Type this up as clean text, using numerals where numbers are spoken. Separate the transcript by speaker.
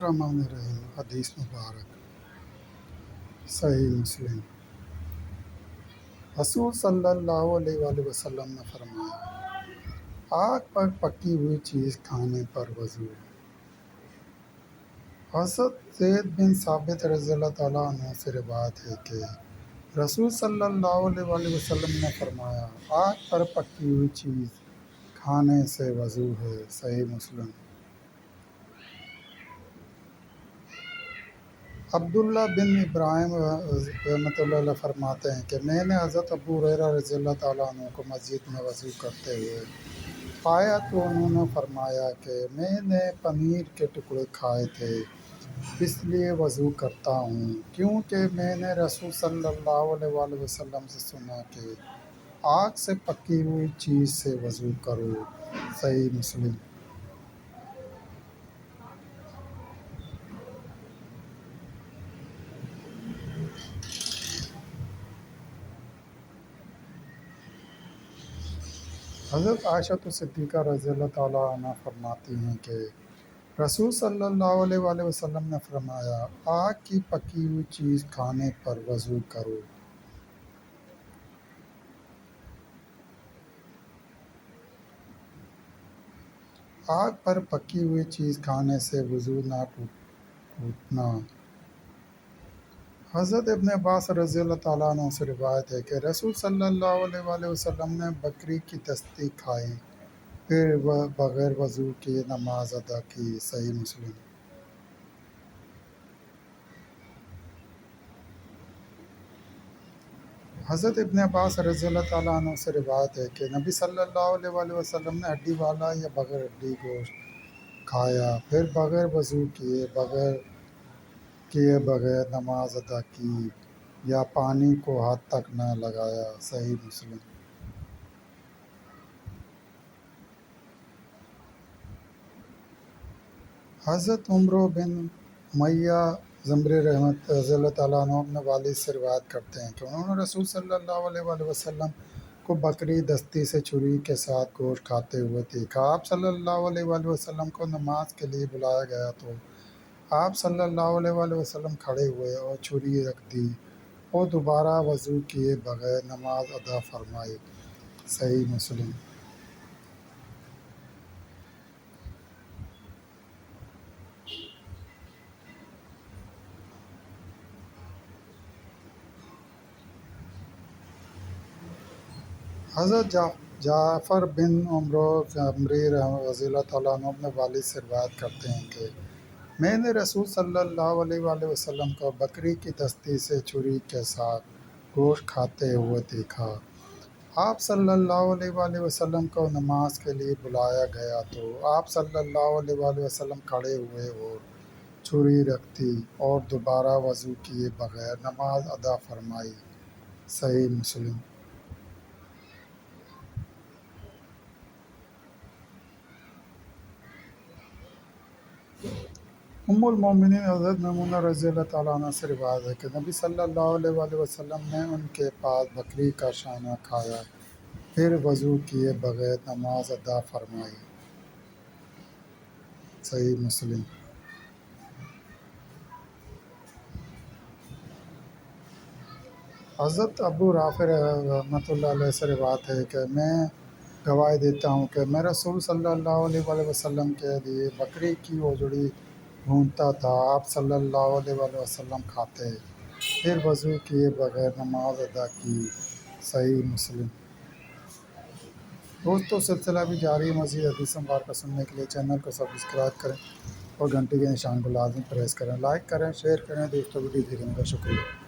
Speaker 1: الرحمن الرحیم حدیث مبارک صحیح مسلم۔ رسول صلی اللہ علیہ وآلہ وسلم نے فرمایا، آگ پر پکی ہوئی چیز کھانے پر وضو۔ حضرت زید بن ثابت رضی اللہ تعالیٰ عنہ سے روایت ہے کہ رسول صلی اللہ علیہ وآلہ وسلم نے فرمایا، آگ پر پکی ہوئی چیز کھانے سے وضو ہے۔ صحیح مسلم۔ عبداللہ بن ابراہیم رحمۃ اللہ علیہ فرماتے ہیں کہ میں نے حضرت ابو ہریرہ رضی اللہ تعالیٰ عنہ کو مسجد میں وضو کرتے ہوئے پایا تو انہوں نے فرمایا کہ میں نے پنیر کے ٹکڑے کھائے تھے، اس لیے وضو کرتا ہوں، کیونکہ میں نے رسول صلی اللہ علیہ وآلہ وسلم سے سنا کہ آگ سے پکی ہوئی چیز سے وضو کرو۔ صحیح مسلم۔ حضرت عائشہ صدیقہ رضی اللہ تعالیٰ عنہ فرماتی ہیں کہ رسول صلی اللہ علیہ وآلہ وسلم نے فرمایا، آگ کی پکی ہوئی چیز کھانے پر وضو کرو۔ آگ پر پکی ہوئی چیز کھانے سے وضو نہ ٹوٹنا۔ حضرت ابن عباس رضی اللہ تعالیٰ عنہ سے روایت ہے کہ رسول صلی اللہ علیہ وآلہ وسلم نے بکری کی دستی کھائی، پھر بغیر وضو کیے نماز ادا کی۔ صحیح مسلم۔ حضرت ابن عباس رضی اللہ تعالیٰ عنہ سے روایت ہے کہ نبی صلی اللہ علیہ وآلہ وسلم نے ہڈی والا یا بغیر ہڈی گوشت کھایا، پھر بغیر وضو کیے بغیر نماز ادا کی یا پانی کو ہاتھ تک نہ لگایا۔ صحیح مسلم۔ حضرت عمرو بن امیہ زمری رضی اللہ تعالیٰ عنہ اپنے والد سے روایت کرتے ہیں کہ انہوں نے رسول صلی اللہ علیہ وآلہ وسلم کو بکری دستی سے چھری کے ساتھ گوشت کھاتے ہوئے دیکھا۔ آپ صلی اللہ علیہ وآلہ وسلم کو نماز کے لیے بلایا گیا تو آپ صلی اللہ علیہ وآلہ وسلم کھڑے ہوئے اور چھری رکھ دی اور دوبارہ وضو کیے بغیر نماز ادا فرمائی۔ صحیح مسلم۔ حضرت جعفر بن عمرو زمری رضی اللہ تعالیٰ عنہ اپنے والد سے روایت کرتے ہیں کہ میں نے رسول صلی اللہ علیہ وآلہ وسلم کو بکری کی دستی سے چھری کے ساتھ گوشت کھاتے ہوئے دیکھا۔ آپ صلی اللہ علیہ وآلہ وسلم کو نماز کے لیے بلایا گیا تو آپ صلی اللہ علیہ وآلہ وسلم کھڑے ہوئے اور چھری رکھ دی اور دوبارہ وضو کیے بغیر نماز ادا فرمائی۔ صحیح مسلم۔ ام المومنین حضرت میمونہ رضی اللہ تعالیٰ عنہ سے روایت ہے کہ نبی صلی اللہ علیہ وآلہ وسلم نے ان کے پاس بکری کا شانہ کھایا، پھر وضو کیے بغیر نماز ادا فرمائی۔ صحیح مسلم۔ حضرت ابو رافع رحمۃ اللہ علیہ سے روایت ہے کہ میں گواہی دیتا ہوں کہ میں رسول صلی اللہ علیہ وآلہ وسلم کے لیے بکری کی اوجڑی ڈھونڈتا تھا، آپ صلی اللہ علیہ وآلہ وسلم کھاتے، پھر وضو کیے بغیر نماز ادا کی۔ صحیح مسلم۔ دوستو، سلسلہ بھی جاری ہے۔ مزید حدیث مبارکہ سننے کے لیے چینل کو سبسکرائب کریں اور گھنٹی کے نشان کو لازم پریس کریں، لائک کریں، شیئر کریں۔ دوستو، ویڈیو دیکھنے کا شکریہ۔